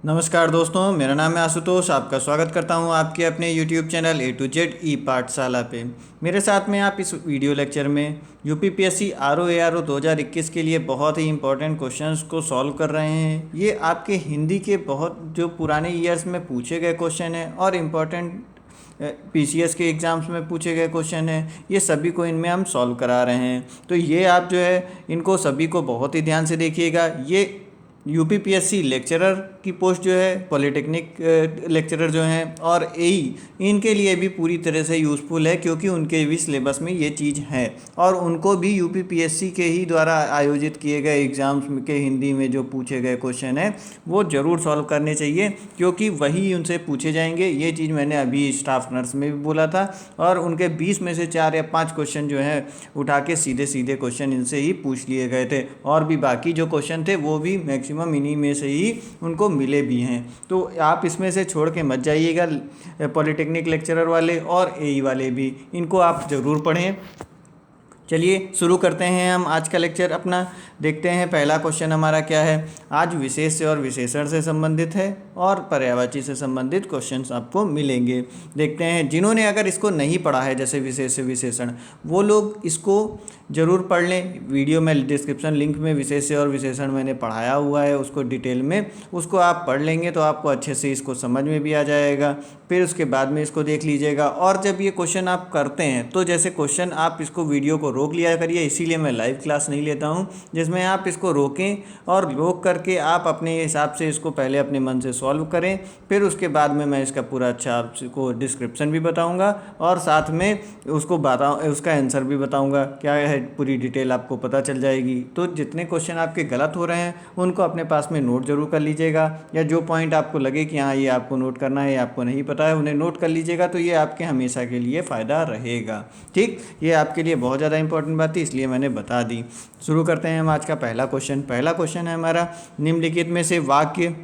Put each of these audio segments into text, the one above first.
नमस्कार दोस्तों, मेरा नाम है आशुतोष। आपका स्वागत करता हूं आपके अपने YouTube channel A to Z e Pathshala पे। मेरे साथ में आप इस वीडियो लेक्चर में यूपीपीएससी आरओ एआरओ 2021 के लिए बहुत ही इंपॉर्टेंट क्वेश्चंस को सॉल्व कर रहे हैं। ये आपके हिंदी के बहुत जो पुराने ईयर्स में पूछे गए क्वेश्चन हैं और इम्पॉर्टेंट पीसीएस के एग्ज़ाम्स में पूछे गए क्वेश्चन हैं, ये सभी को इनमें हम सॉल्व करा रहे हैं। तो ये आप जो है इनको सभी को बहुत ही ध्यान से देखिएगा। ये यूपीपीएससी लेक्चरर की पोस्ट जो है, पॉलिटेक्निक लेक्चरर जो हैं और एई, इनके लिए भी पूरी तरह से यूज़फुल है, क्योंकि उनके भी सिलेबस में ये चीज़ है और उनको भी यूपीपीएससी के ही द्वारा आयोजित किए गए एग्ज़ाम्स के हिंदी में जो पूछे गए क्वेश्चन हैं वो ज़रूर सॉल्व करने चाहिए, क्योंकि वही उनसे पूछे जाएंगे। ये चीज़ मैंने अभी स्टाफ नर्स में भी बोला था और उनके 20 में से 4 या 5 क्वेश्चन जो हैं उठा के सीधे सीधे क्वेश्चन इनसे ही पूछ लिए गए थे और भी बाकी जो क्वेश्चन थे वो भी मैक्सिमम इन्हीं में से ही उनको मिले भी हैं। तो आप इसमें से छोड़ के मत जाइएगा, पॉलिटेक्निक लेक्चरर वाले और एई वाले भी, इनको आप ज़रूर पढ़ें। चलिए शुरू करते हैं हम आज का लेक्चर अपना। देखते हैं पहला क्वेश्चन हमारा क्या है। आज विशेष से और विशेषण से संबंधित है और पर्यायवाची से संबंधित क्वेश्चंस आपको मिलेंगे। देखते हैं, जिन्होंने अगर इसको नहीं पढ़ा है जैसे विशेष से विशेषण, वो लोग इसको ज़रूर पढ़ लें। वीडियो में डिस्क्रिप्शन लिंक में विशेष से और विशेषण मैंने पढ़ाया हुआ है, उसको डिटेल में, उसको आप पढ़ लेंगे तो आपको अच्छे से इसको समझ में भी आ जाएगा। फिर उसके बाद में इसको देख लीजिएगा और जब ये क्वेश्चन आप करते हैं तो जैसे क्वेश्चन आप इसको वीडियो को रोक लिया करिए, इसीलिए मैं लाइव क्लास नहीं लेता हूँ, जिसमें आप इसको रोकें और रोक करके आप अपने हिसाब से इसको पहले अपने मन से सॉल्व करें। फिर उसके बाद में मैं इसका पूरा अच्छा आपको डिस्क्रिप्शन भी बताऊँगा और साथ में उसको उसका आंसर भी बताऊँगा, क्या है पूरी डिटेल आपको पता चल जाएगी। तो जितने क्वेश्चन आपके गलत हो रहे हैं उनको अपने पास में नोट जरूर कर लीजिएगा, या जो पॉइंट आपको लगे कि हाँ ये आपको नोट करना है, आपको नहीं पता है, उन्हें नोट कर लीजिएगा। तो ये आपके हमेशा के लिए फ़ायदा रहेगा। ठीक, ये आपके लिए बहुत ज़्यादा इंपॉर्टेंट बात थी, इसलिए मैंने बता दी। शुरू करते हैं हम आज का पहला क्वेश्चन। पहला क्वेश्चन है हमारा, निम्नलिखित में से वाक्य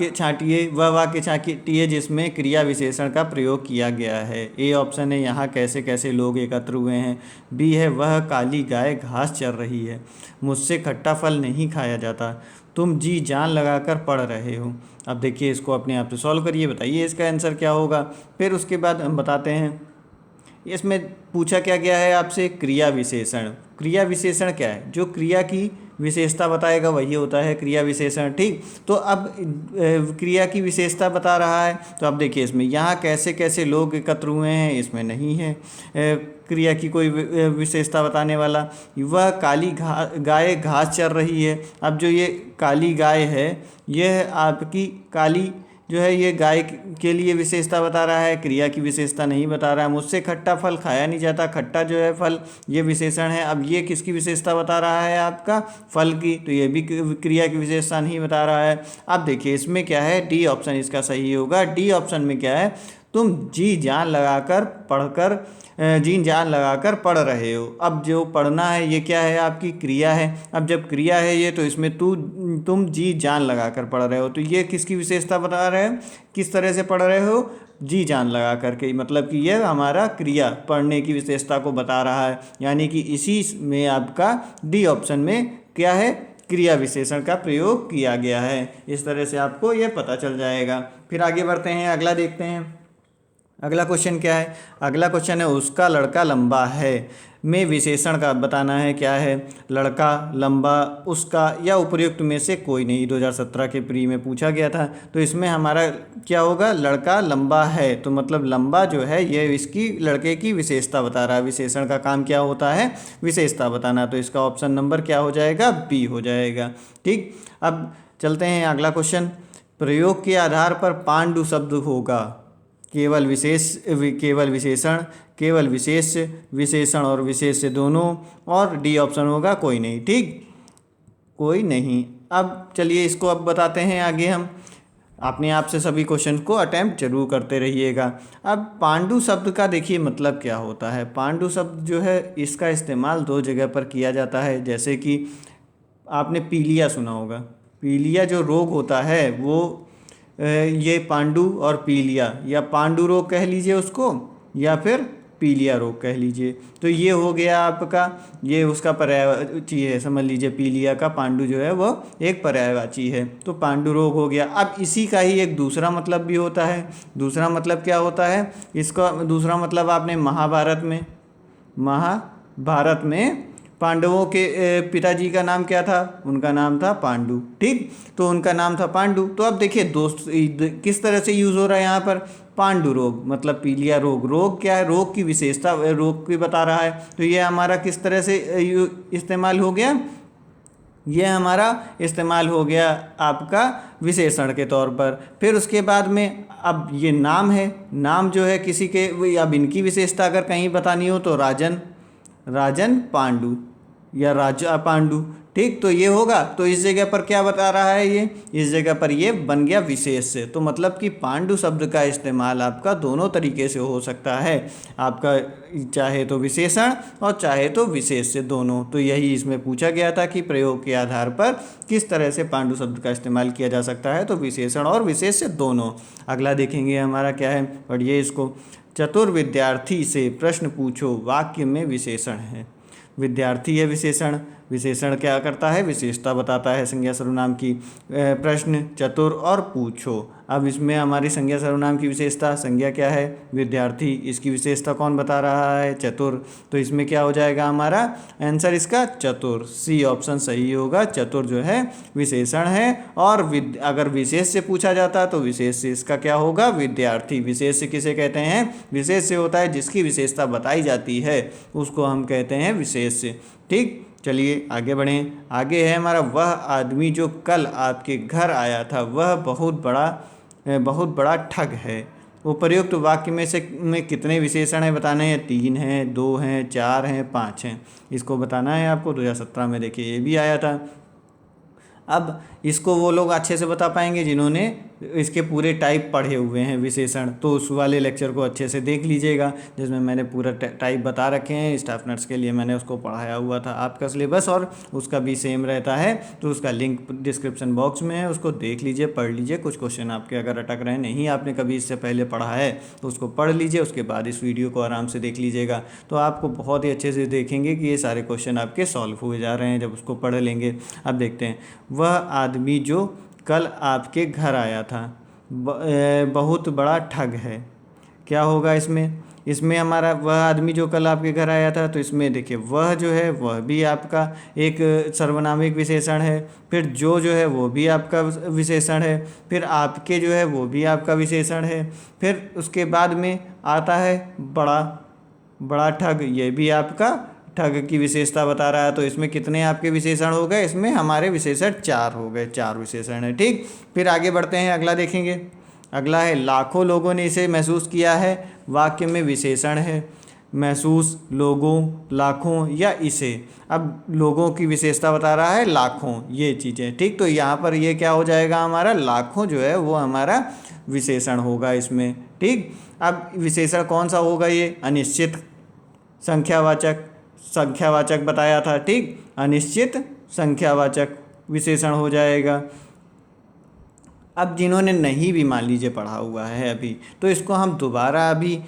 छांटिए, वह वाक्य छांटिए जिसमें क्रिया विशेषण का प्रयोग किया गया है। ए ऑप्शन है, यहाँ कैसे कैसे लोग एकत्र हुए हैं। बी है, वह काली गाय घास चर रही है। मुझसे खट्टा फल नहीं खाया जाता। तुम जी जान लगाकर पढ़ रहे हो। अब देखिए, इसको अपने आप से सॉल्व करिए, बताइए इसका आंसर क्या होगा। फिर उसके बाद हम बताते हैं इसमें पूछा क्या गया है आपसे, क्रिया विशेषण। क्रिया विशेषण क्या है? जो क्रिया की विशेषता बताएगा वही होता है क्रिया विशेषण। ठीक, तो अब क्रिया की विशेषता बता रहा है, तो अब देखिए इसमें यहाँ कैसे कैसे लोग एकत्र हुए हैं, इसमें नहीं है क्रिया की कोई विशेषता बताने वाला। वह काली गाय घास चर रही है। अब जो ये काली गाय है, यह आपकी काली जो है ये गाय के लिए विशेषता बता रहा है, क्रिया की विशेषता नहीं बता रहा है। मुझसे खट्टा फल खाया नहीं जाता, खट्टा जो है फल, ये विशेषण है। अब ये किसकी विशेषता बता रहा है? आपका फल की, तो ये भी क्रिया की विशेषता नहीं बता रहा है। अब देखिए इसमें क्या है, डी ऑप्शन इसका सही होगा। डी ऑप्शन में क्या है, तुम जी जान लगाकर पढ़ रहे हो। अब जो पढ़ना है ये क्या है, आपकी क्रिया है। अब जब क्रिया है ये, तो इसमें तुम जी जान लगाकर पढ़ रहे हो, तो ये किसकी विशेषता बता रहे हैं, किस तरह से पढ़ रहे हो, जी जान लगा करके, मतलब कि यह हमारा क्रिया पढ़ने की विशेषता को बता रहा है। यानी कि इसी में आपका डी ऑप्शन में क्या है, क्रिया विशेषण का प्रयोग किया गया है। इस तरह से आपको यह पता चल जाएगा। फिर आगे बढ़ते हैं, अगला देखते हैं। अगला क्वेश्चन क्या है? अगला क्वेश्चन है, उसका लड़का लंबा है में विशेषण का बताना है। क्या है? लड़का, लंबा, उसका या उपर्युक्त में से कोई नहीं। 2017 के प्री में पूछा गया था। तो इसमें हमारा क्या होगा, लड़का लंबा है, तो मतलब लंबा जो है ये इसकी लड़के की विशेषता बता रहा है। विशेषण का काम क्या होता है, विशेषता बताना। तो इसका ऑप्शन नंबर क्या हो जाएगा, बी हो जाएगा। ठीक, अब चलते हैं अगला क्वेश्चन। प्रयोग के आधार पर पांडु शब्द होगा। केवल विशेषण, केवल विशेष, विशेषण और विशेष से दोनों, और डी ऑप्शन होगा कोई नहीं। ठीक, कोई नहीं। अब चलिए इसको अब बताते हैं आगे हम। अपने आप से सभी क्वेश्चन को अटेम्प्ट जरूर करते रहिएगा। अब पांडु शब्द का देखिए मतलब क्या होता है। पांडु शब्द जो है इसका इस्तेमाल 2 जगह पर किया जाता है। जैसे कि आपने पीलिया सुना होगा। पीलिया जो रोग होता है वो ये पांडु और पीलिया, या पांडु रोग कह लीजिए उसको, या फिर पीलिया रोग कह लीजिए। तो ये हो गया आपका, ये उसका पर्यायवाची है, समझ लीजिए पीलिया का पांडु जो है वो एक पर्यायवाची है। तो पांडु रोग हो गया। अब इसी का ही एक दूसरा मतलब भी होता है। दूसरा मतलब क्या होता है इसका? दूसरा मतलब आपने महाभारत में पांडवों के पिताजी का नाम क्या था? उनका नाम था पांडु। ठीक, तो उनका नाम था पांडु। तो अब देखिए दोस्त किस तरह से यूज़ हो रहा है यहाँ पर, पांडु रोग मतलब पीलिया रोग। रोग क्या है? रोग की विशेषता रोग की बता रहा है। तो ये हमारा किस तरह से इस्तेमाल हो गया? ये हमारा इस्तेमाल हो गया आपका विशेषण के तौर पर। फिर उसके बाद में अब ये नाम है, नाम जो है किसी के, अब इनकी विशेषता अगर कहीं बतानी हो तो राजन पांडु या राजा पांडु। ठीक, तो ये होगा। तो इस जगह पर क्या बता रहा है ये? इस जगह पर ये बन गया विशेष्य। तो मतलब कि पांडु शब्द का इस्तेमाल आपका दोनों तरीके से हो सकता है, आपका चाहे तो विशेषण और चाहे तो विशेष्य, दोनों। तो यही इसमें पूछा गया था कि प्रयोग के आधार पर किस तरह से पांडु शब्द का इस्तेमाल किया जा सकता है। तो विशेषण और विशेष्य दोनों। अगला देखेंगे हमारा क्या है, पढ़िए इसको। चतुर विद्यार्थी से प्रश्न पूछो, वाक्य में विशेषण है। विद्यार्थी है विशेषण। विशेषण क्या करता है? विशेषता बताता है संज्ञा सर्वनाम की। प्रश्न, चतुर और पूछो। अब इसमें हमारी संज्ञा सर्वनाम की विशेषता, संज्ञा क्या है? विद्यार्थी। इसकी विशेषता कौन बता रहा है? चतुर। तो इसमें क्या हो जाएगा हमारा आंसर इसका? चतुर। सी ऑप्शन सही होगा। चतुर जो है विशेषण है। और अगर विशेष से पूछा जाता तो विशेष से इसका क्या होगा? विद्यार्थी। विशेष से किसे कहते हैं? विशेष से होता है जिसकी विशेषता बताई जाती है, उसको हम कहते हैं विशेष से। ठीक, चलिए आगे बढ़ें। आगे है हमारा, वह आदमी जो कल आपके घर आया था वह बहुत बड़ा ठग है। उपर्युक्त वाक्य में कितने विशेषण हैं बताने हैं? 3 हैं, 2 हैं, 4 हैं, 5 हैं। इसको बताना है आपको। 2017 में देखिए ये भी आया था। अब इसको वो लोग अच्छे से बता पाएंगे जिन्होंने इसके पूरे टाइप पढ़े हुए हैं विशेषण। तो उस वाले लेक्चर को अच्छे से देख लीजिएगा जिसमें मैंने पूरा टाइप बता रखे हैं। स्टाफ नर्स के लिए मैंने उसको पढ़ाया हुआ था। आपका सिलेबस और उसका भी सेम रहता है, तो उसका लिंक डिस्क्रिप्शन बॉक्स में है, उसको देख लीजिए, पढ़ लीजिए। कुछ क्वेश्चन आपके अगर अटक रहे नहीं, आपने कभी इससे पहले पढ़ा है तो उसको पढ़ लीजिए, उसके बाद इस वीडियो को आराम से देख लीजिएगा। तो आपको बहुत ही अच्छे से देखेंगे कि ये सारे क्वेश्चन आपके सॉल्व हुए जा रहे हैं जब उसको पढ़ लेंगे। अब देखते हैं, वह आदमी जो कल आपके घर आया था बहुत बड़ा ठग है। क्या होगा इसमें हमारा वह आदमी जो कल आपके घर आया था, तो इसमें देखिए वह जो है वह भी आपका एक सर्वनामिक विशेषण है। फिर जो है वो भी आपका विशेषण है। फिर आपके जो है वो भी आपका विशेषण है। फिर उसके बाद में आता है बड़ा ठग, ये भी आपका ठग की विशेषता बता रहा है। तो इसमें कितने आपके विशेषण हो गए? इसमें हमारे विशेषण 4 हो गए, 4 विशेषण है। ठीक, फिर आगे बढ़ते हैं, अगला देखेंगे। अगला है, लाखों लोगों ने इसे महसूस किया है। वाक्य में विशेषण है। महसूस, लोगों, लाखों या इसे। अब लोगों की विशेषता बता रहा है लाखों, ये चीज़ें। ठीक, तो यहाँ पर ये क्या हो जाएगा हमारा? लाखों जो है वो हमारा विशेषण होगा इसमें। ठीक, अब विशेषण कौन सा होगा? ये अनिश्चित संख्यावाचक बताया था। ठीक, अनिश्चित संख्यावाचक विशेषण हो जाएगा। अब जिन्होंने नहीं भी मान लीजिए पढ़ा हुआ है अभी, तो इसको हम दोबारा अभी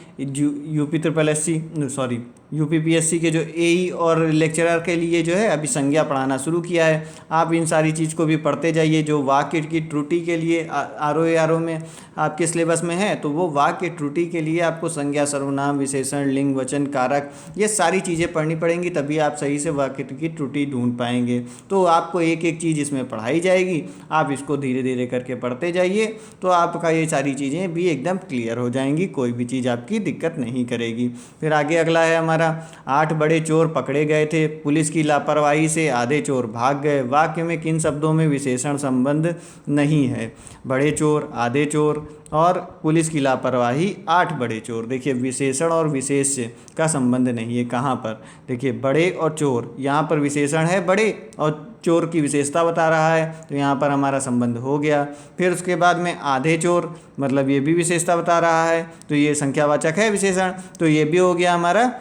यूपीपीएससी के जो एई और लेक्चरर के लिए जो है अभी संज्ञा पढ़ाना शुरू किया है। आप इन सारी चीज़ को भी पढ़ते जाइए। जो वाक्य की त्रुटि के लिए आरओ में आपके सिलेबस में है, तो वो वाक्य त्रुटि के लिए आपको संज्ञा, सर्वनाम, विशेषण, लिंग, वचन, कारक, ये सारी चीज़ें पढ़नी पड़ेंगी, तभी आप सही से वाक्य की त्रुटि ढूंढ पाएंगे। तो आपको एक एक चीज़ इसमें पढ़ाई जाएगी, आप इसको धीरे धीरे करके पढ़ते जाइए, तो आपका ये सारी चीज़ें भी एकदम क्लियर हो जाएंगी, कोई भी चीज़ आपकी दिक्कत नहीं करेगी। फिर आगे अगला है हमारा, 8 बड़े चोर पकड़े गए थे। पुलिस की लापरवाही से आधे चोर भाग गए। वाक्य में किन शब्दों में विशेषण संबंध नहीं है? बड़े चोर, आधे चोर और पुलिस की लापरवाही, 8 बड़े चोर। देखिए विशेषण और विशेष्य का संबंध नहीं है। कहाँ पर? देखिए बड़े और चोर, यहाँ पर विशेषण है बड़े और चोर की विशेषता बता रहा है, तो यहाँ पर हमारा संबंध हो गया। फिर उसके बाद में आधे चोर, मतलब ये भी विशेषता बता रहा है, तो ये संख्यावाचक है विशेषण, तो ये भी हो गया हमारा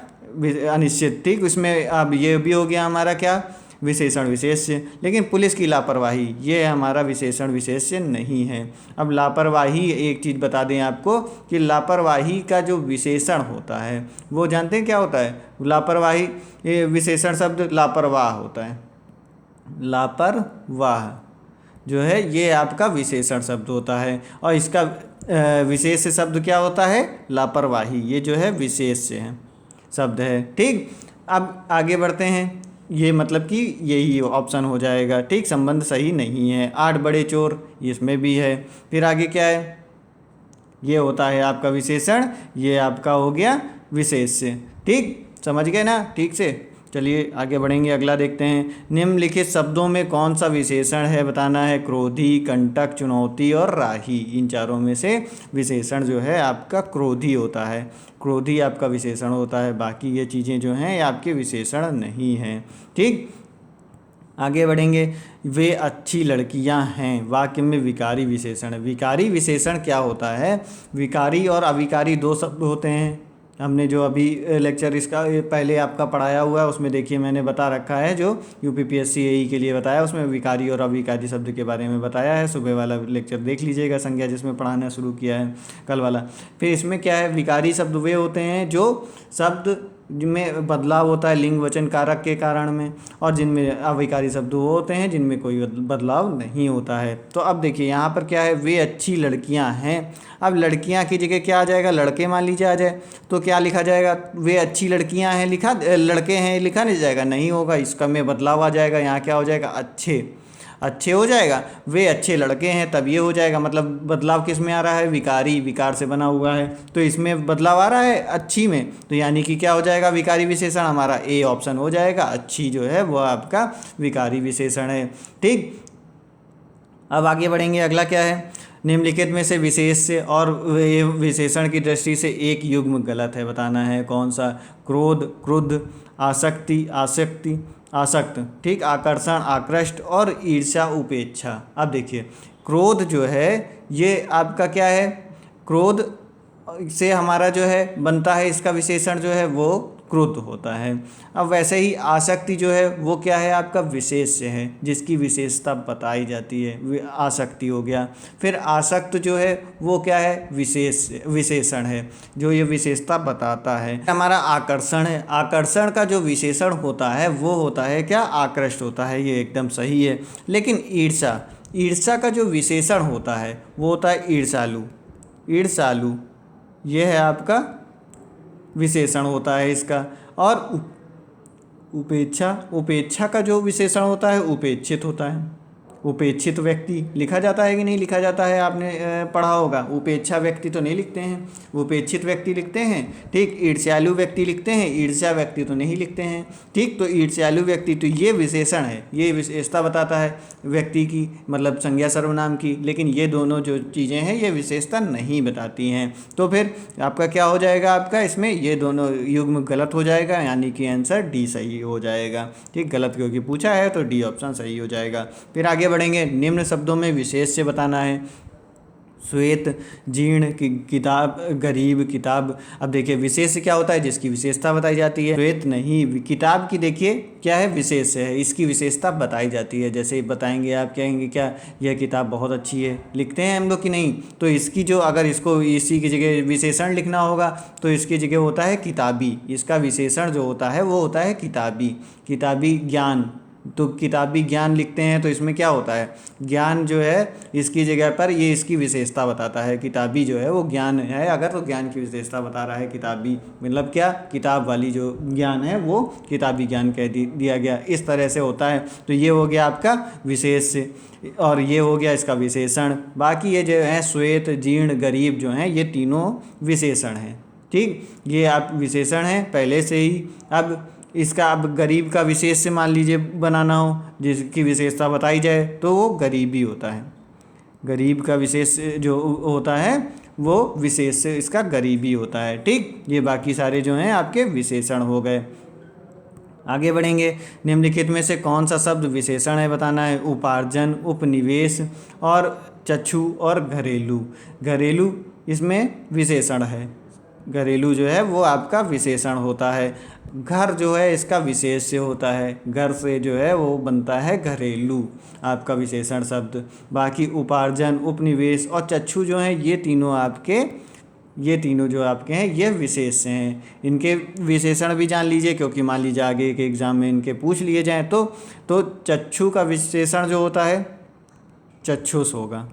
अनिश्चित। ठीक, इसमें अब ये भी हो गया हमारा क्या? विशेषण विशेष्य, लेकिन पुलिस की लापरवाही ये हमारा विशेषण विशेष्य नहीं है। अब लापरवाही, एक चीज़ बता दें आपको कि लापरवाही का जो विशेषण होता है वो जानते हैं क्या होता है? लापरवाही, ये विशेषण शब्द लापरवाह होता है। लापरवाह जो है ये आपका विशेषण शब्द होता है, और इसका विशेष शब्द क्या होता है? लापरवाही। ये जो है विशेष है शब्द है। ठीक, अब आगे बढ़ते हैं। ये मतलब कि यही ऑप्शन हो जाएगा। ठीक, संबंध सही नहीं है। 8 बड़े चोर, इसमें भी है। फिर आगे क्या है? ये होता है आपका विशेषण, ये आपका हो गया विशेष्य। ठीक, समझ गए ना ठीक से? चलिए आगे बढ़ेंगे, अगला देखते हैं। निम्नलिखित शब्दों में कौन सा विशेषण है बताना है। क्रोधी, कंटक, चुनौती और राही, इन चारों में से विशेषण जो है आपका क्रोधी होता है। क्रोधी आपका विशेषण होता है, बाकी ये चीज़ें जो हैं ये आपके विशेषण नहीं हैं। ठीक, आगे बढ़ेंगे। वे अच्छी लड़कियां हैं, वाक्य में विकारी विशेषण। विकारी विशेषण क्या होता है? विकारी और अविकारी 2 शब्द होते हैं। हमने जो अभी लेक्चर इसका पहले आपका पढ़ाया हुआ है उसमें देखिए मैंने बता रखा है, जो यूपीपीएससी एई के लिए बताया उसमें विकारी और अविकारी शब्द के बारे में बताया है। सुबह वाला लेक्चर देख लीजिएगा, संज्ञा जिसमें पढ़ाना शुरू किया है कल वाला। फिर इसमें क्या है? विकारी शब्द वे होते हैं जो शब्द जिनमें बदलाव होता है लिंग वचन कारक के कारण में, और जिनमें अविकारी शब्द वो होते हैं जिनमें कोई बदलाव नहीं होता है। तो अब देखिए यहाँ पर क्या है? वे अच्छी लड़कियाँ हैं। अब लड़कियाँ की जगह क्या आ जाएगा? लड़के मान लीजिए आ जाए तो क्या लिखा जाएगा? वे अच्छी लड़कियाँ हैं लिखा, लड़के हैं लिखा नहीं जाएगा, नहीं होगा, इसका में बदलाव आ जाएगा। यहाँ क्या हो जाएगा? अच्छे हो जाएगा। वे अच्छे लड़के हैं, तब ये हो जाएगा। मतलब बदलाव किस में आ रहा है? विकारी, विकार से बना हुआ है तो इसमें बदलाव आ रहा है अच्छी में, तो यानी कि क्या हो जाएगा? विकारी विशेषण हमारा ए ऑप्शन हो जाएगा। अच्छी जो है वो आपका विकारी विशेषण है। ठीक, अब आगे बढ़ेंगे, अगला क्या है? निम्नलिखित में से विशेष और विशेषण की दृष्टि से एक युग्म गलत है, बताना है कौन सा। क्रोध, क्रुद्ध, आसक्ति, आसक्ति, आसक्त, ठीक, आकर्षण, आकृष्ट और ईर्ष्या, उपेक्षा। अब देखिए क्रोध जो है ये आपका क्या है? क्रोध से हमारा जो है बनता है, इसका विशेषण जो है वो क्रुद्ध होता है। अब वैसे ही आसक्ति जो है वो क्या है? आपका विशेष्य है, जिसकी विशेषता बताई जाती है, आसक्ति हो गया। फिर आसक्त जो है वो क्या है? विशेषण है जो ये विशेषता बताता है। हमारा आकर्षण है, आकर्षण का जो विशेषण होता है वो होता है क्या? आकृष्ट होता है, ये एकदम सही है। लेकिन ईर्ष्या, ईर्ष्या का जो विशेषण होता है वो होता है ईर्ष्यालु। ईर्ष्यालु ये है आपका विशेषण होता है इसका। और उपेक्षा, उपेक्षा का जो विशेषण होता है उपेक्षित होता है। उपेक्षित व्यक्ति लिखा जाता है कि नहीं लिखा जाता है? आपने पढ़ा होगा। उपेक्षा व्यक्ति तो नहीं लिखते हैं, उपेक्षित व्यक्ति लिखते हैं। ठीक, ईर्ष्यालु व्यक्ति लिखते हैं, ईर्ष्या व्यक्ति तो नहीं लिखते हैं। ठीक, तो ईर्ष्यालु व्यक्ति तो ये विशेषण है, ये विशेषता बताता है व्यक्ति की, मतलब संज्ञा सर्वनाम की। लेकिन ये दोनों जो चीज़ें हैं ये विशेषता नहीं बताती हैं। तो फिर आपका क्या हो जाएगा? आपका इसमें ये दोनों युग्म गलत हो जाएगा, यानी कि आंसर डी सही हो जाएगा। ठीक, गलत क्योंकि पूछा है तो डी ऑप्शन सही हो जाएगा। फिर आगे बढ़ेंगे। निम्न शब्दों में विशेष से बताना है। श्वेत, जीर्ण, किताब, गरीब, किताब। अब देखिए विशेष क्या होता है? जिसकी विशेषता बताई जाती है। श्वेत नहीं, किताब की देखिए क्या है? विशेष है, इसकी विशेषता बताई जाती है। जैसे बताएंगे आप कहेंगे क्या यह किताब बहुत अच्छी है, लिखते हैं हम लोग कि नहीं? तो इसकी जो, अगर इसको इसी की जगह विशेषण लिखना होगा तो इसकी जगह होता है किताबी। इसका विशेषण जो होता है वो होता है किताबी। किताबी ज्ञान, तो किताबी ज्ञान लिखते हैं तो इसमें क्या होता है? ज्ञान जो है इसकी जगह पर ये इसकी विशेषता बताता है। किताबी जो है वो ज्ञान है अगर, तो ज्ञान की विशेषता बता रहा है किताबी। मतलब क्या? किताब वाली जो ज्ञान है वो किताबी ज्ञान कह दिया गया। इस तरह से होता है। तो ये हो गया आपका विशेष और ये हो गया इसका विशेषण। बाकी ये जो है श्वेत, जीर्ण, गरीब जो हैं ये तीनों विशेषण हैं। ठीक, ये आप विशेषण हैं पहले से ही। अब इसका अब गरीब का विशेष से मान लीजिए बनाना हो, जिसकी विशेषता बताई जाए तो वो गरीबी होता है। गरीब का विशेष जो होता है वो विशेष से इसका गरीबी होता है। ठीक, ये बाकी सारे जो हैं आपके विशेषण हो गए। आगे बढ़ेंगे। निम्नलिखित में से कौन सा शब्द विशेषण है बताना है। उपार्जन, उपनिवेश और चक्षु और घरेलू। घरेलू इसमें विशेषण है। घरेलू जो है वो आपका विशेषण होता है। घर जो है इसका विशेष्य होता है, घर से जो है वो बनता है घरेलू आपका विशेषण शब्द। बाकी उपार्जन, उपनिवेश और चक्षु जो हैं ये तीनों जो आपके हैं ये विशेष्य हैं। इनके विशेषण भी जान लीजिए, क्योंकि मान लीजिए आगे के एग्ज़ाम में इनके पूछ लिए जाएँ तो चक्षु का विशेषण जो होता है चक्षुष होगा,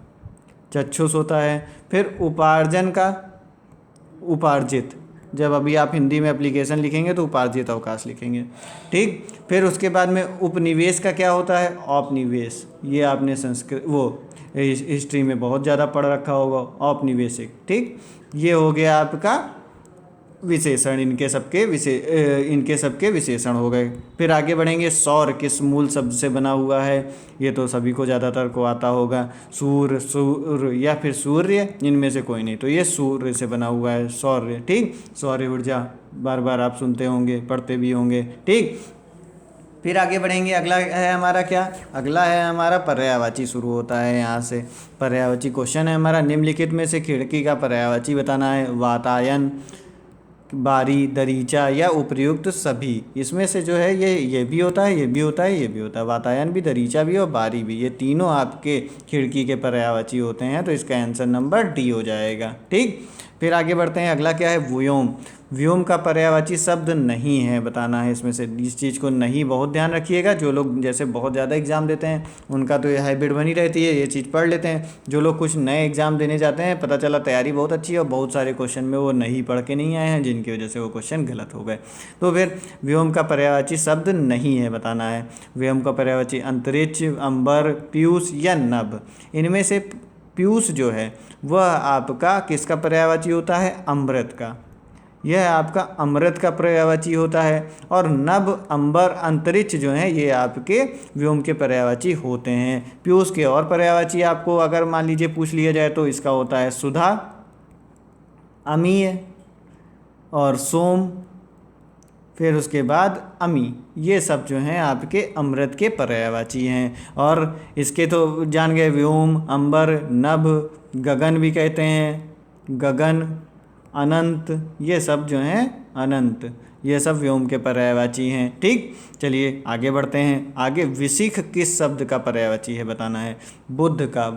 चक्षुष होता है। फिर उपार्जन का उपार्जित, जब अभी आप हिंदी में एप्लीकेशन लिखेंगे तो उपार्जित अवकाश लिखेंगे, ठीक। फिर उसके बाद में उपनिवेश का क्या होता है, औपनिवेश। ये आपने संस्कृत वो हिस्ट्री में बहुत ज़्यादा पढ़ रखा होगा, औपनिवेशिक, ठीक। ये हो गया आपका विशेषण, इनके सबके विशेषण हो गए। फिर आगे बढ़ेंगे, सौर किस मूल शब्द से बना हुआ है, ये तो सभी को ज़्यादातर को आता होगा। सूर्य या फिर सूर्य, इनमें से कोई नहीं, तो ये सूर्य से बना हुआ है, सौर्य, ठीक। सौर्य ऊर्जा बार बार आप सुनते होंगे, पढ़ते भी होंगे, ठीक। फिर आगे बढ़ेंगे, अगला है हमारा क्या, अगला है हमारा पर्यायवाची। शुरू होता है यहाँ से पर्यायवाची। क्वेश्चन है हमारा, निम्नलिखित में से खिड़की का पर्यायवाची बताना है। वातायन, बारी, दरीचा या उपर्युक्त सभी। इसमें से जो है ये भी होता है, ये भी होता है, ये भी होता है। वातायन भी, दरीचा भी और बारी भी, ये तीनों आपके खिड़की के पर्यायवाची होते हैं। तो इसका आंसर नंबर डी हो जाएगा, ठीक। फिर आगे बढ़ते हैं, अगला क्या है, व्योम। व्योम का पर्यायवाची शब्द नहीं है बताना है। इसमें से इस चीज़ को नहीं बहुत ध्यान रखिएगा। जो लोग जैसे बहुत ज़्यादा एग्ज़ाम देते हैं उनका तो ये हैबिट बनी रहती है, ये चीज़ पढ़ लेते हैं। जो लोग कुछ नए एग्ज़ाम देने जाते हैं, पता चला तैयारी बहुत अच्छी है और बहुत सारे क्वेश्चन में वो नहीं पढ़ के नहीं आए हैं, जिनकी वजह से वो क्वेश्चन गलत हो गए। तो फिर व्योम का पर्यायवाची शब्द नहीं है बताना है। व्योम का पर्यायवाची अंतरिक्ष, अंबर, पीयूष या नभ। इनमें से पीयूष जो है वह आपका किसका पर्यायवाची होता है, अमृत का। यह आपका अमृत का पर्यायवाची होता है। और नभ, अंबर, अंतरिक्ष जो हैं ये आपके व्योम के पर्यायवाची होते हैं। पीयूष के और पर्यायवाची आपको अगर मान लीजिए पूछ लिया जाए तो इसका होता है सुधा, अमीय और सोम, फिर उसके बाद अमी। ये सब जो हैं आपके अमृत के पर्यायवाची हैं। और इसके तो जान गए, व्योम, अंबर, नभ, गगन भी कहते हैं, गगन, अनंत, ये सब जो हैं अनंत, ये सब व्योम के पर्यायवाची हैं, ठीक। चलिए आगे बढ़ते हैं। आगे विशिख किस शब्द का पर्यायवाची है बताना है। बुद्ध का,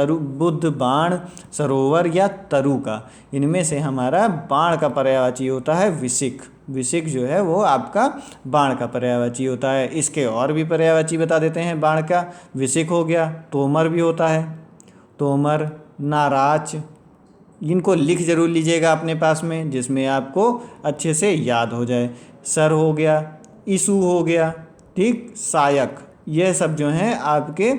बुद्ध, बाण, सरोवर या तरु का। इनमें से हमारा बाण का पर्यायवाची होता है विशिख। विशिख जो है वो आपका बाण का पर्यायवाची होता है। इसके और भी पर्यायवाची बता देते हैं बाण का। विशिख हो गया, तोमर भी होता है, तोमर, नाराज। इनको लिख जरूर लीजिएगा अपने पास में, जिसमें आपको अच्छे से याद हो जाए। सर हो गया, ईसु हो गया, ठीक, सायक। ये सब जो हैं आपके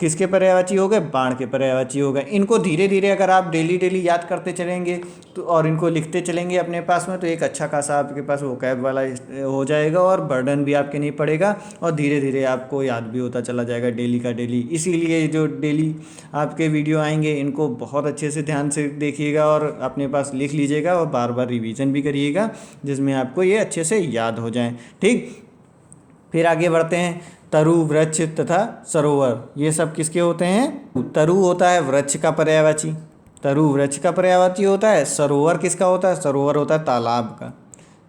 किसके पर्यायवाची हो गए, बाण के पर्यायवाची हो गए। इनको धीरे धीरे अगर आप डेली याद करते चलेंगे तो और इनको लिखते चलेंगे अपने पास में, तो एक अच्छा खासा आपके पास वोकैब वाला हो जाएगा और बर्डन भी आपके नहीं पड़ेगा और धीरे धीरे आपको याद भी होता चला जाएगा डेली का डेली। इसीलिए जो डेली आपके वीडियो आएंगे इनको बहुत अच्छे से ध्यान से देखिएगा और अपने पास लिख लीजिएगा और बार बार रिवीजन भी करिएगा, जिसमें आपको ये अच्छे से याद हो जाएँ, ठीक। फिर आगे बढ़ते हैं। तरु, वृक्ष तथा सरोवर, ये सब किसके होते हैं। तरु होता है वृक्ष का पर्यायवाची, तरु वृक्ष का पर्यायवाची होता है। सरोवर किसका होता है, सरोवर होता है तालाब का,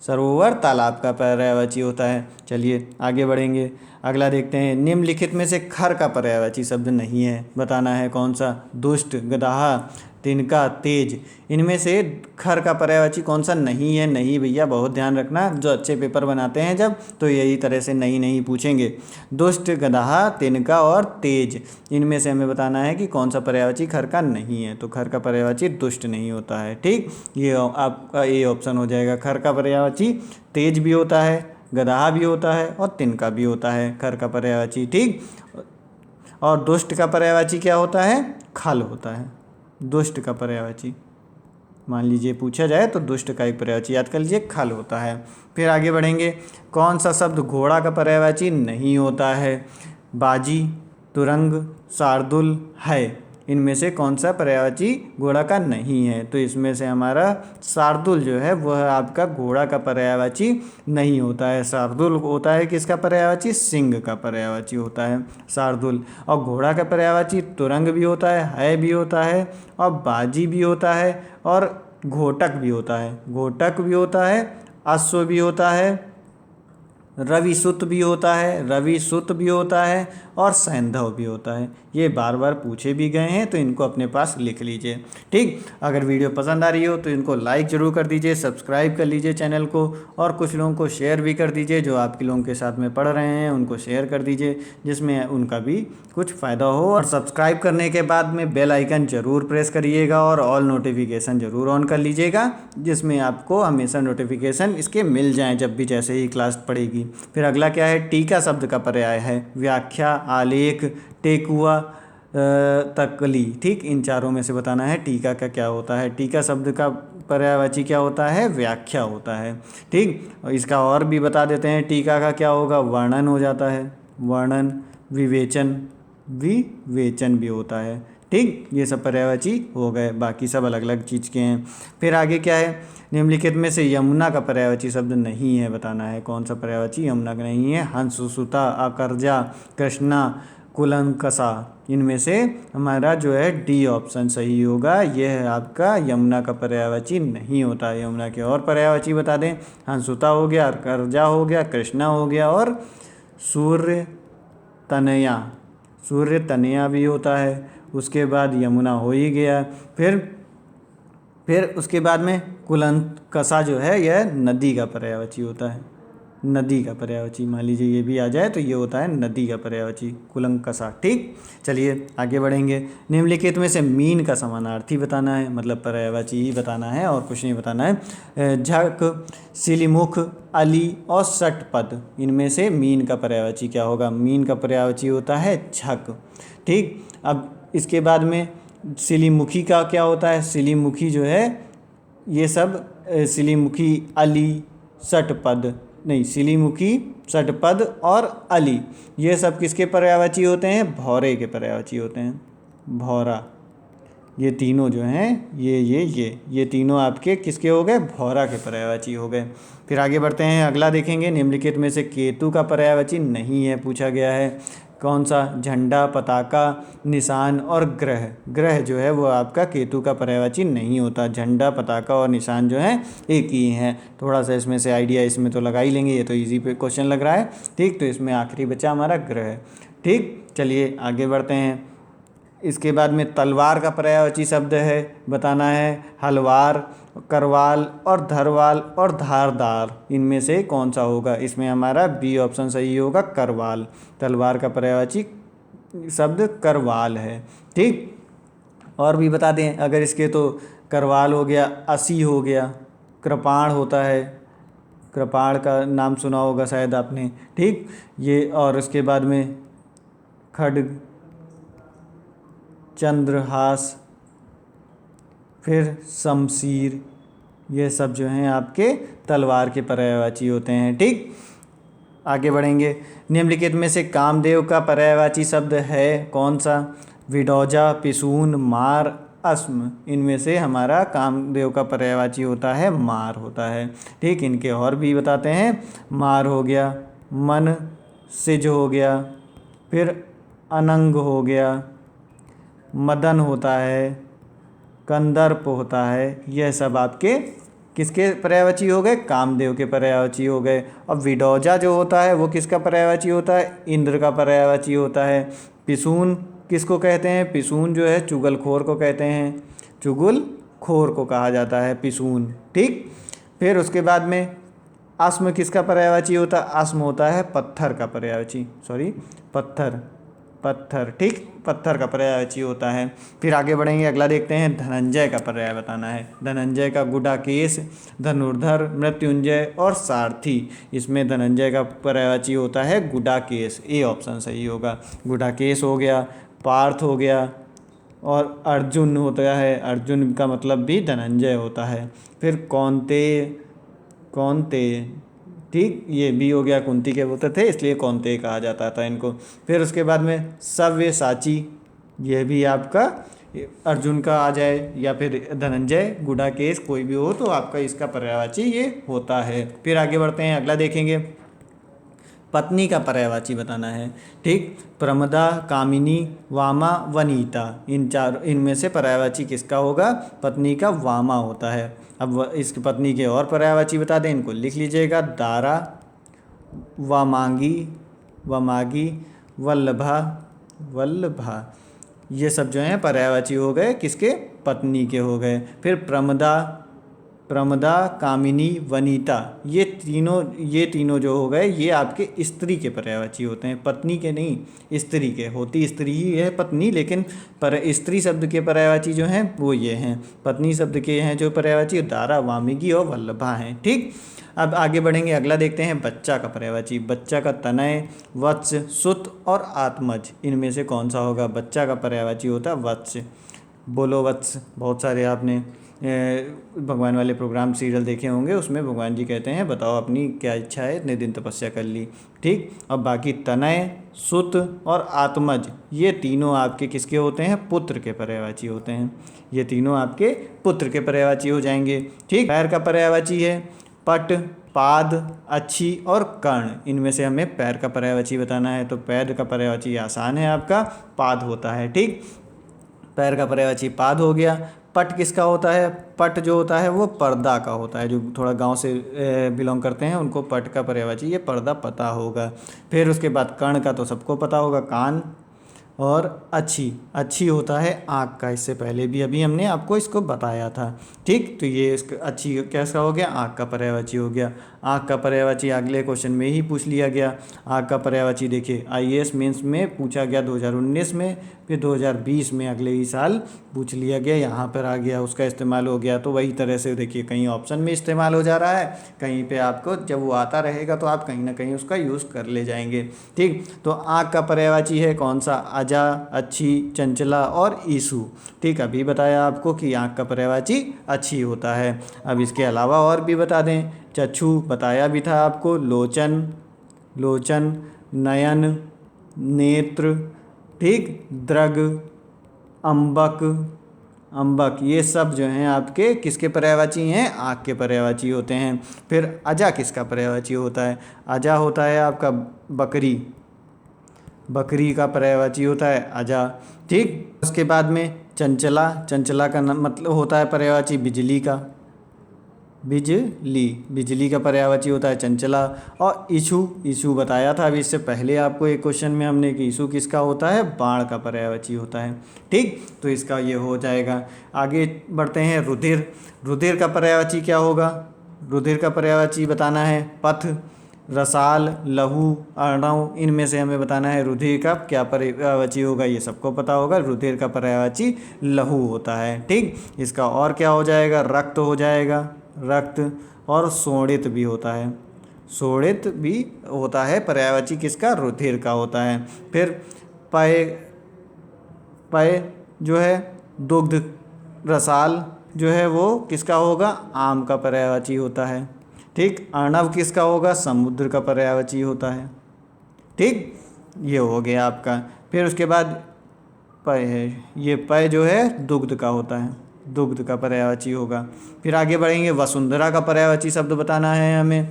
सरोवर तालाब का पर्यायवाची होता है। चलिए आगे बढ़ेंगे, अगला देखते हैं। निम्नलिखित में से खर का पर्यायवाची शब्द नहीं है बताना है। कौन सा, दुष्ट, गधाहा, तिनका, तेज। इनमें से खर का पर्यायवाची कौन सा नहीं है। नहीं भैया बहुत ध्यान रखना, जो अच्छे पेपर बनाते हैं जब तो यही तरह से नहीं पूछेंगे। दुष्ट, गधाहा, तिनका और तेज, इनमें से हमें बताना है कि कौन सा पर्यायवाची खर का नहीं है। तो खर का पर्यायवाची दुष्ट नहीं होता है, ठीक। ये आपका ए ऑप्शन हो जाएगा। खर का पर्यायवाची तेज भी होता है, गधाहा भी होता है और तिनका भी होता है खर का पर्यायवाची, ठीक। और दुष्ट का पर्यायवाची क्या होता है, खल होता है। दुष्ट का पर्यायवाची मान लीजिए पूछा जाए तो दुष्ट का एक पर्यायवाची याद कर लीजिए, खल होता है। फिर आगे बढ़ेंगे। कौन सा शब्द घोड़ा का पर्यायवाची नहीं होता है। बाजी, तुरंग, शार्दुल, है। इनमें से कौन सा पर्यायवाची घोड़ा का नहीं है। तो इसमें से हमारा शार्दुल जो है वह आपका घोड़ा का पर्यायवाची नहीं होता है। शार्दुल होता है किसका पर्यायवाची, सिंह का पर्यायवाची होता है शार्दुल। और घोड़ा का पर्यायवाची तुरंग भी होता है भी होता है और बाजी भी होता है और घोटक भी होता है, घोटक भी होता है, अश्व भी होता है, रविसुत भी होता है, रविसुत भी होता है और सैंधव भी होता है। ये बार बार पूछे भी गए हैं, तो इनको अपने पास लिख लीजिए। ठीक, अगर वीडियो पसंद आ रही हो तो इनको लाइक ज़रूर कर दीजिए, सब्सक्राइब कर लीजिए चैनल को, और कुछ लोगों को शेयर भी कर दीजिए। जो आपके लोगों के साथ में पढ़ रहे हैं उनको शेयर कर दीजिए, जिसमें उनका भी कुछ फ़ायदा हो। और सब्सक्राइब करने के बाद में बेल आइकन ज़रूर प्रेस करिएगा और ऑल नोटिफिकेशन ज़रूर ऑन कर लीजिएगा, जिसमें आपको हमेशा नोटिफिकेशन इसके मिल जाएँ जब भी जैसे ही क्लास पड़ेगी। फिर अगला क्या है, टीका शब्द का पर्याय है व्याख्या, आलेख, टेकुआ, तकली। ठीक, इन चारों में से बताना है टीका का क्या होता है। टीका शब्द का पर्यायवाची क्या होता है, व्याख्या होता है। ठीक, और इसका और भी बता देते हैं, टीका का क्या होगा, वर्णन हो जाता है, वर्णन, विवेचन, विवेचन भी होता है। ठीक, ये सब पर्यायवाची हो गए, बाकी सब अलग अलग चीज़ के हैं। फिर आगे क्या है, निम्नलिखित में से यमुना का पर्यायवाची शब्द नहीं है, बताना है कौन सा पर्यायवाची यमुना का नहीं है। हंस, सुता, अकर्जा, कृष्णा, कुलंकसा, इनमें से हमारा जो है डी ऑप्शन सही होगा। यह है आपका यमुना का पर्यायवाची नहीं होता है। यमुना के और पर्यायवाची बता दें, हंसुता हो गया, अकर्जा हो गया, कृष्णा हो गया और सूर्य तनया, सूर्य तनया भी होता है। उसके बाद यमुना हो ही गया। फिर उसके बाद में कुलंकसा जो है यह नदी का पर्यायवाची होता है, नदी का पर्यायवाची। मान लीजिए ये भी आ जाए तो ये होता है नदी का पर्यायवाची, कुलंकसा। ठीक, चलिए आगे बढ़ेंगे। निम्नलिखित में से मीन का समानार्थी बताना है, मतलब पर्यायवाची ही बताना है और कुछ नहीं बताना है। झक, सिलीमुख, अली और षटपद, इनमें से मीन का पर्यायवाची क्या होगा। मीन का पर्यायवाची होता है झक। ठीक, अब इसके बाद में सिलीमुखी का क्या होता है। सिलीमुखी जो है ये सब सिलीमुखी, अली, षटपद नहीं, सिलीमुखी, षटपद और अली, ये सब किसके पर्यायवाची होते हैं, भौरे के पर्यायवाची होते हैं। भौरा, ये तीनों जो हैं ये तीनों आपके किसके हो गए, भौरा के पर्यायवाची हो गए। फिर आगे बढ़ते हैं, अगला देखेंगे। निम्नलिखित में से केतु का पर्यायवाची नहीं है, पूछा गया है कौन सा। झंडा, पताका, निशान और ग्रह। ग्रह जो है वो आपका केतु का पर्यायवाची नहीं होता। झंडा, पताका और निशान जो है एक ही हैं। थोड़ा सा इसमें से आइडिया इसमें तो लगा ही लेंगे, ये तो इजी पे क्वेश्चन लग रहा है। ठीक, तो इसमें आखिरी बचा हमारा ग्रह। ठीक, चलिए आगे बढ़ते हैं। इसके बाद में तलवार का पर्यायवाची शब्द है, बताना है हलवार, करवाल और धरवाल और धारदार, इनमें से कौन सा होगा। इसमें हमारा बी ऑप्शन सही होगा, करवाल। तलवार का पर्यायवाची शब्द करवाल है। ठीक, और भी बता दें अगर इसके, तो करवाल हो गया, असी हो गया, कृपाण होता है, कृपाण का नाम सुना होगा शायद आपने। ठीक, ये, और उसके बाद में खड्ग, चंद्रहास, फिर शमशीर, ये सब जो हैं आपके तलवार के पर्यायवाची होते हैं। ठीक, आगे बढ़ेंगे। निम्नलिखित में से कामदेव का पर्यायवाची शब्द है कौन सा। विडौजा, पिसून, मार, अस्म, इनमें से हमारा कामदेव का पर्यायवाची होता है मार होता है। ठीक, इनके और भी बताते हैं। मार हो गया, मन, सिज हो गया, फिर अनंग हो गया, मदन होता है, कंदर्प होता है, यह सब आपके किसके पर्यायवाची हो गए, कामदेव के पर्यायवाची हो गए। और विडौजा जो होता है वो किसका पर्यायवाची होता है, इंद्र का पर्यायवाची होता है। पिसून किसको कहते हैं, पिसून जो है चुगलखोर को कहते हैं, चुगलखोर को कहा जाता है पिसून। ठीक, फिर उसके बाद में अस्म किसका पर्यायवाची होता है, अस्म होता है पत्थर का पर्यायवाची, पत्थर, पत्थर। ठीक, पत्थर का पर्यायवाची होता है। फिर आगे बढ़ेंगे, अगला देखते हैं। धनंजय का पर्याय बताना है। धनंजय का गुडाकेश, धनुर्धर, मृत्युंजय और सारथी, इसमें धनंजय का पर्यायवाची होता है गुडाकेश। ए ऑप्शन सही होगा, गुडाकेश हो गया, पार्थ हो गया और अर्जुन होता है, अर्जुन का मतलब भी धनंजय होता है। फिर कौन्तेय, कौन्तेय, ठीक, ये भी हो गया, कुंती के पुत्र थे इसलिए कौन्तेय कहा जाता था इनको। फिर उसके बाद में सव्यसाची, यह भी आपका अर्जुन का आ जाए या फिर धनंजय, गुडाकेश, कोई भी हो तो आपका इसका पर्यायवाची ये होता है। फिर आगे बढ़ते हैं, अगला देखेंगे। पत्नी का पर्यायवाची बताना है। ठीक, प्रमदा, कामिनी, वामा, वनीता, इनमें से पर्यायवाची किसका होगा? पत्नी का वामा होता है। अब इसकी पत्नी के और पर्यायवाची बता दें, इनको लिख लीजिएगा। दारा, वामांगी, वमागी, वल्लभा, वल्लभा, ये सब जो हैं पर्यायवाची हो गए किसके? पत्नी के हो गए। फिर प्रमदा, प्रमदा, कामिनी, वनीता, ये तीनों जो हो गए ये आपके स्त्री के पर्यायवाची होते हैं, पत्नी के नहीं, स्त्री के। होती स्त्री ही है पत्नी, लेकिन पर स्त्री शब्द के पर्यायवाची जो हैं वो ये हैं। पत्नी शब्द के हैं जो पर्यायवाची दारा, वामिकी और वल्लभा हैं। ठीक, अब आगे बढ़ेंगे, अगला देखते हैं बच्चा का पर्यायवाची। बच्चा का तनय, वत्स, सुत और आत्मज, इनमें से कौन सा होगा? बच्चा का पर्यायवाची होता है वत्स। बोलो वत्स, बहुत सारे आपने भगवान वाले प्रोग्राम सीरियल देखे होंगे, उसमें भगवान जी कहते हैं बताओ अपनी क्या इच्छा है, इतने दिन तपस्या कर ली। ठीक, अब बाकी तनय, सुत और आत्मज, ये तीनों आपके किसके होते हैं? पुत्र के पर्यायवाची होते हैं। ये तीनों आपके पुत्र के पर्यायवाची हो जाएंगे। ठीक, पैर का पर्यायवाची है पट, पाद, अच्छी और कर्ण, इनमें से हमें पैर का पर्यायवाची बताना है। तो पैर का पर्यायवाची आसान है, आपका पाद होता है। ठीक, पैर का पर्यायवाची पाद हो गया। पट किसका होता है? पट जो होता है वो पर्दा का होता है। जो थोड़ा गांव से बिलोंग करते हैं उनको पट का पर्यायवाची ये पर्दा पता होगा। फिर उसके बाद कर्ण का तो सबको पता होगा, कान। और अच्छी होता है आँख का, इससे पहले भी अभी हमने आपको इसको बताया था। ठीक, तो ये इसका अच्छी कैसा हो गया? आँख का पर्यायवाची हो गया। आँख का पर्यायवाची अगले क्वेश्चन में ही पूछ लिया गया। आँख का पर्यायवाची देखिए आईएएस मेंस में पूछा गया 2019 में, फिर 2020 में अगले ही साल पूछ लिया गया, यहाँ पर आ गया, उसका इस्तेमाल हो गया। तो वही तरह से देखिए कहीं ऑप्शन में इस्तेमाल हो जा रहा है, कहीं पे आपको जब वो आता रहेगा तो आप कहीं ना कहीं उसका यूज़ कर ले जाएंगे। ठीक, तो आँख का पर्यायवाची है कौन सा? अजा, अच्छी, चंचला और ईसु। ठीक, अभी बताया आपको कि आँख का पर्यायवाची अच्छी होता है। अब इसके अलावा और भी बता दें, चक्षु बताया भी था आपको, लोचन, लोचन, नयन, नेत्र, ठीक, दृग, अम्बक, अम्बक, ये सब जो हैं आपके किसके पर्यायवाची हैं? आँख के पर्यायवाची होते हैं। फिर अजा किसका पर्यायवाची होता है? अजा होता है आपका बकरी, बकरी का पर्यायवाची होता है अजा। ठीक, उसके बाद में चंचला, चंचला का मतलब होता है पर्यायवाची बिजली का, बिजली, बिजली का पर्यायवाची होता है चंचला। और ईशु बताया था अभी इससे पहले आपको एक क्वेश्चन में हमने कि ईशु किसका होता है? बाण का पर्यायवाची होता है। ठीक, तो इसका ये हो जाएगा। आगे बढ़ते हैं, रुधिर। रुधिर का पर्यायवाची क्या होगा? रुधिर का पर्यायवाची बताना है पथ, रसाल, लहू, अर्णव, इनमें से हमें बताना है रुधिर का क्या पर्यायवाची होगा। ये सबको पता होगा, रुधिर का पर्यायवाची लहू होता है। ठीक, इसका और क्या हो जाएगा? रक्त हो जाएगा, रक्त। और शोणित भी होता है, शोणित भी होता है पर्यायवाची किसका? रुधिर का होता है। फिर पय, पय जो है दुग्ध, रसाल जो है वो किसका होगा? आम का पर्यायवाची होता है। ठीक, अर्णव किसका होगा? समुद्र का पर्यायवाची होता है। ठीक, ये हो गया आपका। फिर उसके बाद पय है, ये पय जो है दुग्ध का होता है, दुग्ध का पर्यायवाची होगा। फिर आगे बढ़ेंगे, वसुंधरा का पर्यायवाची शब्द बताना है हमें।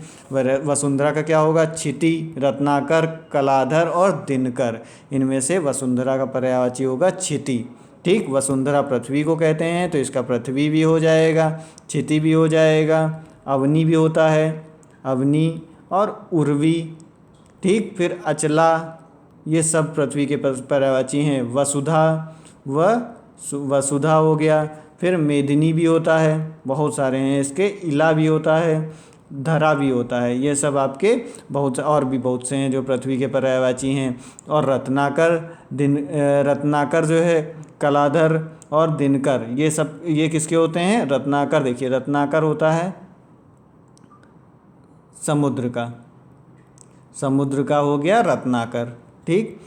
वसुंधरा का क्या होगा? क्षिति, रत्नाकर, कलाधर और दिनकर, इनमें से वसुंधरा का पर्यायवाची होगा क्षिति। ठीक, वसुंधरा पृथ्वी को कहते हैं तो इसका पृथ्वी भी हो जाएगा, क्षिति भी हो जाएगा, अवनी भी होता है, अवनी और उर्वी। ठीक, फिर अचला, ये सब पृथ्वी के पर्यायवाची हैं। वसुधा, वसुधा हो गया। फिर मेदिनी भी होता है, बहुत सारे हैं इसके, इला भी होता है, धरा भी होता है। ये सब आपके बहुत और भी बहुत से हैं जो पृथ्वी के पर्यायवाची हैं। और रत्नाकर, रत्नाकर जो है, कलाधर और दिनकर, ये सब ये किसके होते हैं? रत्नाकर, देखिए रत्नाकर होता है समुद्र का, समुद्र का हो गया रत्नाकर। ठीक,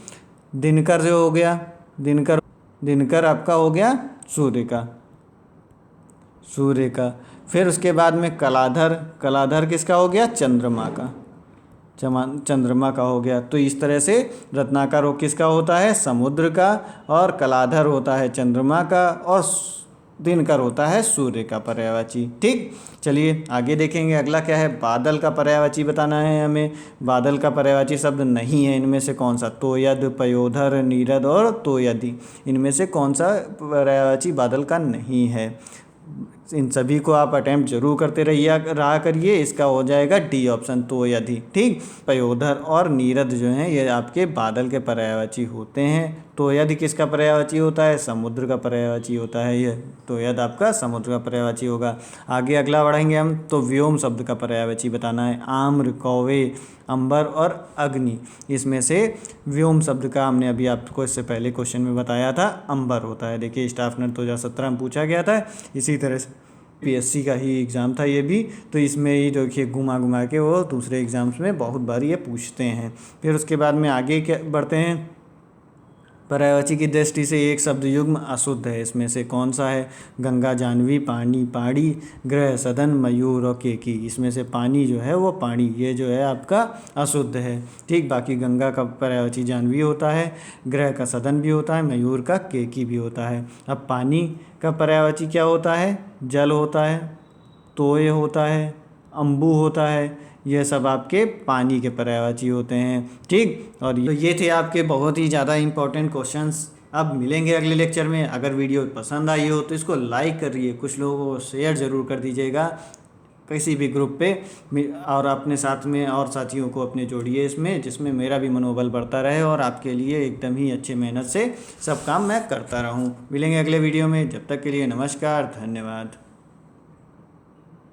दिनकर जो हो गया, दिनकर आपका हो गया सूर्य का, सूर्य का। फिर उसके बाद में कलाधर, कलाधर किसका हो गया? चंद्रमा का, चंद्रमा का हो गया। तो इस तरह से रत्नाकर किसका होता है? समुद्र का, और कलाधर होता है चंद्रमा का, और दिनकर होता है सूर्य का पर्यायवाची। ठीक, चलिए आगे देखेंगे। अगला क्या है, बादल का पर्यायवाची बताना है हमें। बादल का पर्यायवाची शब्द नहीं है इनमें से कौन सा, तोयद, पयोधर, नीरद और तोयदी, इनमें से कौन सा पर्यायवाची बादल का नहीं है। इन सभी को आप अटैम्प्ट जरूर करते रहा करिए। इसका हो जाएगा डी ऑप्शन, तोयदी। ठीक, पयोधर और नीरद जो हैं ये आपके बादल के पर्यायवाची होते हैं। तोयद किसका पर्यायवाची होता है, समुद्र का पर्यायवाची होता है। ये तोयद आपका समुद्र का पर्यायवाची होगा। आगे अगला बढ़ेंगे हम, तो व्योम शब्द का पर्यायवाची बताना है। आम्र, कौवे, अंबर और अग्नि, इसमें से व्योम शब्द का हमने अभी आपको इससे पहले क्वेश्चन में बताया था, अंबर होता है। देखिए स्टाफ नर्स 2017 में पूछा गया था, इसी तरह से पीएससी का ही एग्ज़ाम था ये भी, तो इसमें ही देखिए घुमा घुमा के वो दूसरे एग्ज़ाम्स में बहुत बार ये पूछते हैं। फिर उसके बाद में आगे क्या बढ़ते हैं, पर्यायवाची की दृष्टि से एक शब्द युग्म अशुद्ध है, इसमें से कौन सा है, गंगा, जाह्नवी, पानी, पाड़ी, ग्रह, सदन, मयूर और केकी, इसमें से पानी जो है वो पानी, ये जो है आपका अशुद्ध है। ठीक, बाकी गंगा का पर्यायवाची जाह्नवी होता है, ग्रह का सदन भी होता है, मयूर का केकी भी होता है। अब पानी का पर्यायवाची क्या होता है, जल होता है, तोय होता है, अम्बु होता है, ये सब आपके पानी के पर्यायवाची होते हैं। ठीक, और ये थे आपके बहुत ही ज़्यादा इंपॉर्टेंट क्वेश्चंस। अब मिलेंगे अगले लेक्चर में। अगर वीडियो पसंद आई हो तो इसको लाइक करिए, कुछ लोगों को शेयर ज़रूर कर दीजिएगा किसी भी ग्रुप पे, और अपने साथ में और साथियों को अपने जोड़िए इसमें, जिसमें मेरा भी मनोबल बढ़ता रहे और आपके लिए एकदम ही अच्छे मेहनत से सब काम मैं करता रहूं। मिलेंगे अगले वीडियो में, जब तक के लिए नमस्कार, धन्यवाद।